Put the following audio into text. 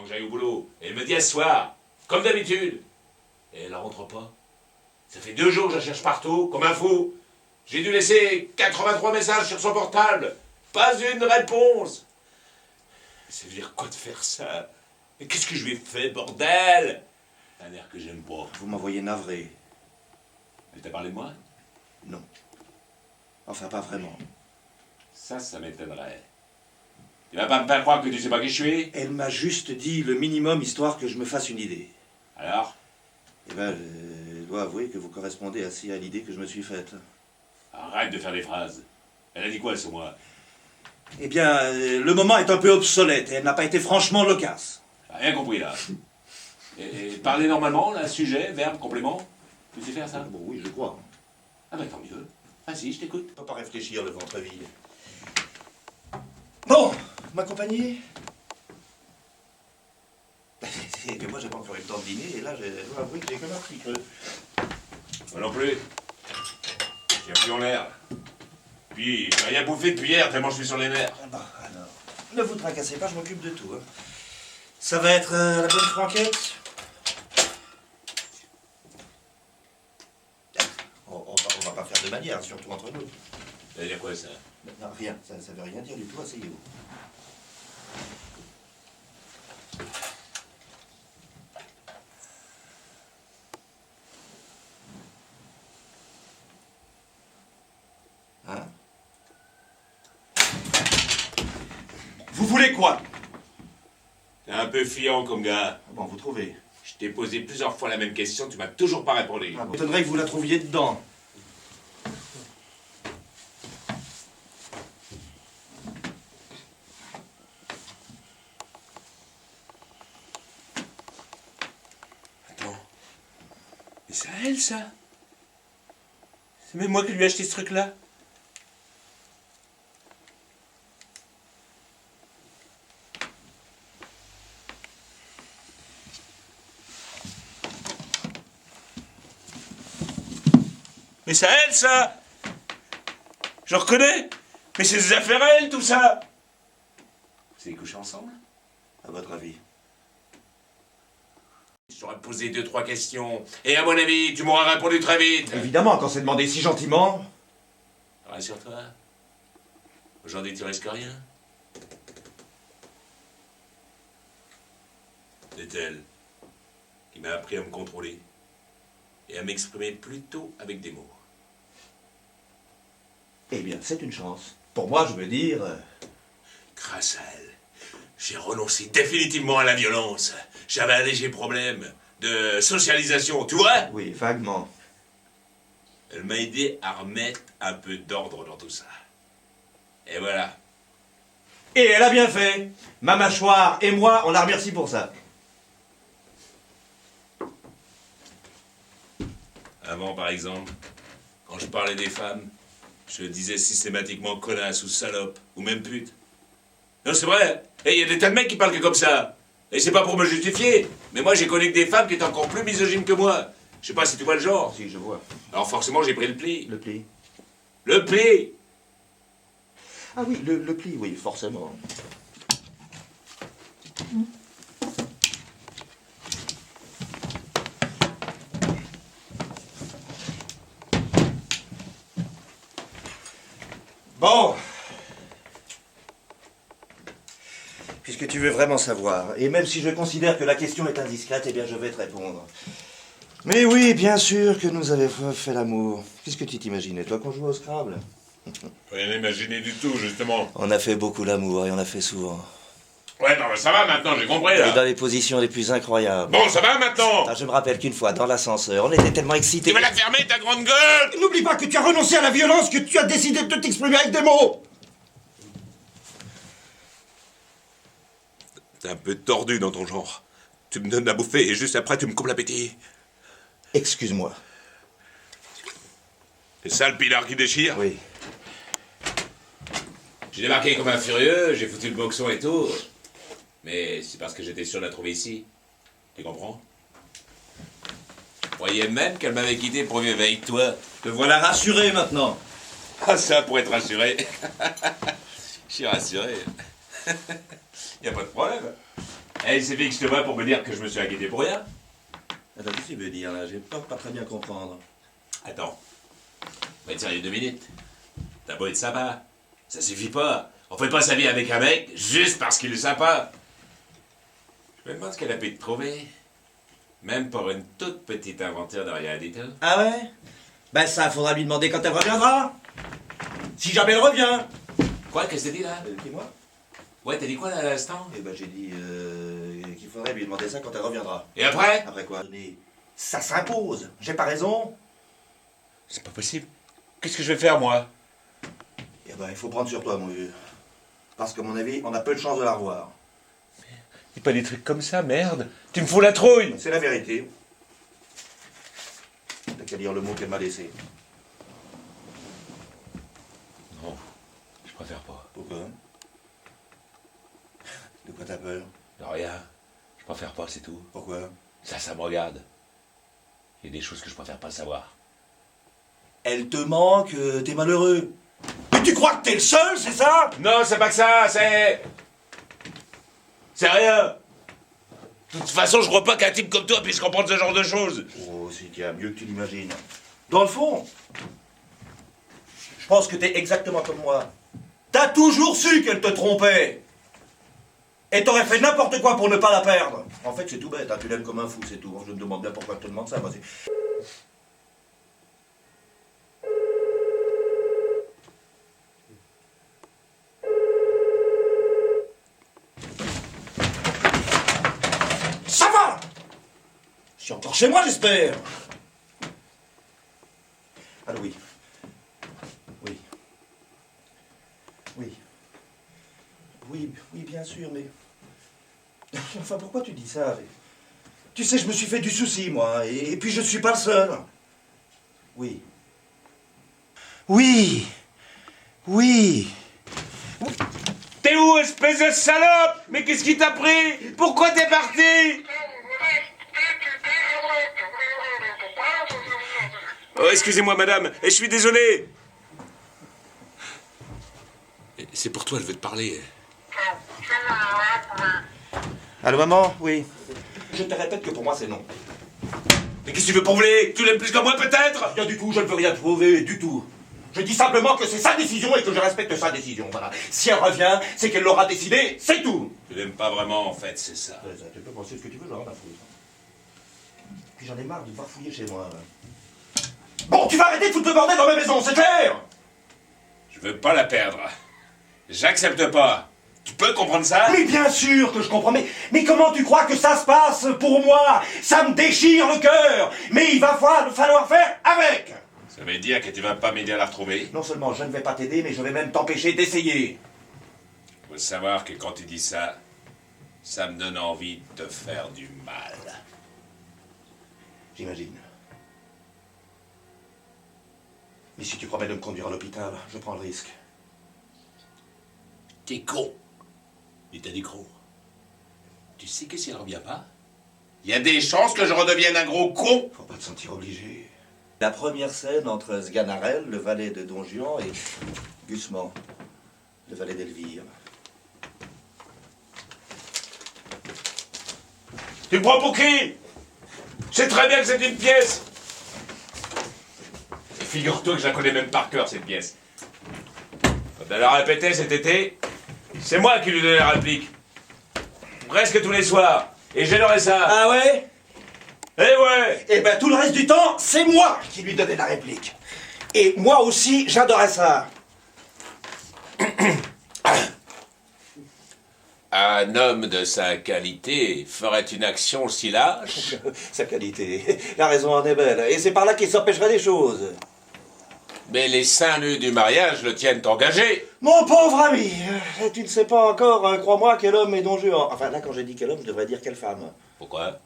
que j'aille au boulot. Et elle me dit à ce soir, comme d'habitude. Et elle rentre pas. Ça fait 2 jours que je la cherche partout, comme un fou. J'ai dû laisser 83 messages sur son portable. Pas une réponse. Ça veut dire quoi de faire ça? Mais qu'est-ce que je lui ai fait, bordel? Un air que j'aime pas. Vous m'envoyez navré. Elle t'a parlé de moi? Non. Enfin, pas vraiment. Ça m'étonnerait. Tu vas pas me faire croire que tu sais pas qui je suis? Elle m'a juste dit le minimum, histoire que je me fasse une idée. Alors? Eh ben, je dois avouer que vous correspondez assez à l'idée que je me suis faite. Arrête de faire des phrases. Elle a dit quoi sur moi? Eh bien, le moment est un peu obsolète et elle n'a pas été franchement loquace. J'ai rien compris, là. Et parler normalement, là, sujet, verbe, complément? Tu sais faire ça? Bon, oui, je crois. Ah ben tant mieux. Vas-y, je t'écoute. Faut pas réfléchir le ventre vide. Bon, vous m'accompagnez? C'est que moi, j'ai pas encore eu le temps de dîner et là, je dois avouer que j'ai comme un petit creux. Moi non plus. J'ai plus en l'air. Puis, j'ai rien bouffé depuis hier, tellement je suis sur les nerfs. Ah bah, alors, ne vous tracassez pas, je m'occupe de tout. Hein. Ça va être la bonne franquette? On va pas faire de manière, surtout entre nous. Ça veut dire quoi, ça? Non, rien, ça veut rien dire du tout, asseyez-vous. Hein? Vous voulez quoi? T'es un peu fiant comme gars. Bon, vous trouvez. Je t'ai posé plusieurs fois la même question, tu m'as toujours pas répondu. Ah, bon. M'étonnerait que vous la trouviez dedans. Attends. Mais c'est à elle, ça? C'est même moi qui lui ai acheté ce truc-là. Mais c'est à elle, ça! Je reconnais! Mais c'est des affaires à elle, tout ça! Vous avez couché ensemble? À votre avis? Je t'aurais posé 2-3 questions. Et à mon avis, tu m'auras répondu très vite. Évidemment, quand c'est demandé si gentiment. Rassure-toi. Aujourd'hui, tu risques rien. C'est elle qui m'a appris à me contrôler et à m'exprimer plutôt avec des mots. Eh bien, c'est une chance. Pour moi, je veux dire... Grâce à elle, j'ai renoncé définitivement à la violence. J'avais un léger problème de socialisation, tu vois? Oui, vaguement. Elle m'a aidé à remettre un peu d'ordre dans tout ça. Et voilà. Et elle a bien fait. Ma mâchoire et moi, on la remercie pour ça. Avant, par exemple, quand je parlais des femmes, je disais systématiquement connasse ou salope, ou même pute. Non, c'est vrai. Et il y a des tas de mecs qui parlent que comme ça. Et c'est pas pour me justifier, mais moi j'ai connu que des femmes qui étaient encore plus misogynes que moi. Je sais pas si tu vois le genre. Si, je vois. Alors forcément j'ai pris le pli. Le pli. Le pli! Ah oui, le pli, oui, forcément. Bon. Puisque tu veux vraiment savoir, et même si je considère que la question est indiscrète, eh bien je vais te répondre. Mais oui, bien sûr que nous avons fait l'amour. Qu'est-ce que tu t'imaginais, toi, qu'on jouait au Scrabble? Rien imaginé du tout, justement. On a fait beaucoup l'amour, et on a fait souvent. Ouais, non, mais ça va maintenant, j'ai compris, Et là. dans les positions les plus incroyables. Bon, ça va maintenant. Ah, je me rappelle qu'une fois, dans l'ascenseur, on était tellement excités... Tu vas la fermer, ta grande gueule. N'oublie pas que tu as renoncé à la violence, que tu as décidé de t'exprimer avec des mots. T'es un peu tordu dans ton genre. Tu me donnes à bouffer et juste après tu me coupes l'appétit. Excuse-moi. C'est ça le pilar qui déchire? Oui. J'ai débarqué comme un furieux, j'ai foutu le boxon et tout. Mais c'est parce que j'étais sûr de la trouver ici. Tu comprends? Je croyais même qu'elle m'avait quitté pour vivre avec toi. Te voilà rassuré maintenant. Ah, ça, pour être rassuré. Je suis rassuré. Y a pas de problème. Elle s'est fixe de moi pour me dire que je me suis inquiété pour rien. Attends, qu'est-ce que tu veux dire là? J'ai pas très bien comprendre. Attends. On va être sérieux 2 minutes. T'as beau être sympa. Ça suffit pas. On fait pas sa vie avec un mec juste parce qu'il est sympa. Je me demande ce qu'elle a pu te trouver. Même pour une toute petite aventure de rien du tout. Ah ouais? Ben ça, faudra lui demander quand elle reviendra. Si jamais elle revient. Quoi, qu'est-ce que t'as dit là? Dis-moi. Ouais, t'as dit quoi là à l'instant? Eh ben j'ai dit qu'il faudrait lui demander ça quand elle reviendra. Et après? Après quoi? Ça s'impose. J'ai pas raison. C'est pas possible. Qu'est-ce que je vais faire moi? Eh ben il faut prendre sur toi mon vieux. Parce qu'à mon avis, on a peu de chance de la revoir. Dis pas des trucs comme ça, merde. Tu me fous la trouille. C'est la vérité. T'as qu'à lire le mot qu'elle m'a laissé. Non, je préfère pas. Pourquoi? De quoi t'as peur? De rien. Je préfère pas, c'est tout. Pourquoi? Ça me regarde. Il y a des choses que je préfère pas savoir. Elle te manque, t'es malheureux. Mais tu crois que t'es le seul, c'est ça? Non, c'est pas que ça, c'est... C'est rien. De toute façon, je crois pas qu'un type comme toi puisse comprendre ce genre de choses. Oh, si, tiens, mieux que tu l'imagines. Dans le fond, je pense que t'es exactement comme moi. T'as toujours su qu'elle te trompait. Et t'aurais fait n'importe quoi pour ne pas la perdre. En fait, c'est tout bête, hein, tu l'aimes comme un fou, c'est tout. Je me demande bien pourquoi je te demande ça, moi, c'est... Ça va! Je suis encore chez moi, j'espère. Allô, oui. Oui. Oui. Oui, oui, bien sûr, mais... Enfin, pourquoi tu dis ça? Tu sais, je me suis fait du souci, moi, et puis je ne suis pas le seul. Oui. Oui. Oui. T'es où, espèce de salope? Mais qu'est-ce qui t'a pris? Pourquoi t'es parti? Oh, excusez-moi, madame, et je suis désolé. C'est pour toi, elle veut te parler. Allô, maman? Oui. Je te répète que pour moi, c'est non. Mais qu'est-ce que tu veux prouver? Tu l'aimes plus que moi, peut-être? Rien du tout, je ne veux rien prouver, du tout. Je dis simplement que c'est sa décision et que je respecte sa décision, voilà. Si elle revient, c'est qu'elle l'aura décidé, c'est tout. Tu l'aimes pas vraiment, en fait, c'est ça. Tu peux penser ce que tu veux, j'en ai rien à foutre. Puis j'en ai marre de devoir fouiller chez moi. Bon, tu vas arrêter de foutre le bordel dans ma maison, c'est clair? Je veux pas la perdre. J'accepte pas. Tu peux comprendre ça? Mais bien sûr que je comprends, mais comment tu crois que ça se passe pour moi? Ça me déchire le cœur, mais il va falloir faire avec. Ça veut dire que tu vas pas m'aider à la retrouver? Non seulement je ne vais pas t'aider, mais je vais même t'empêcher d'essayer. Faut savoir que quand tu dis ça, ça me donne envie de te faire du mal. J'imagine. Mais si tu promets de me conduire à l'hôpital, je prends le risque. T'es con. Mais t'as des gros. Tu sais que si elle revient pas, il y a des chances que je redevienne un gros con. Faut pas te sentir obligé. La première scène entre Sganarelle, le valet de Don Juan, et Gusman, le valet d'Elvire. Tu me prends pour qui? Je sais très bien que c'est une pièce. Et figure-toi que je la connais même par cœur, cette pièce. Quand elle a répété cet été, c'est moi qui lui donnais la réplique. Presque tous les soirs. Et j'adorais ça. Ah ouais? Eh ouais. Eh ben tout le reste du temps, c'est moi qui lui donnais la réplique. Et moi aussi, j'adorais ça. Un homme de sa qualité ferait une action aussi lâche? Sa qualité. La raison en est belle. Et c'est par là qu'il s'empêcherait des choses. Mais les seins nus du mariage le tiennent engagé. Mon pauvre ami, tu ne sais pas encore, crois-moi, quel homme est Don Juan. Enfin, là, quand j'ai dit quel homme, je devrais dire quelle femme. Pourquoi?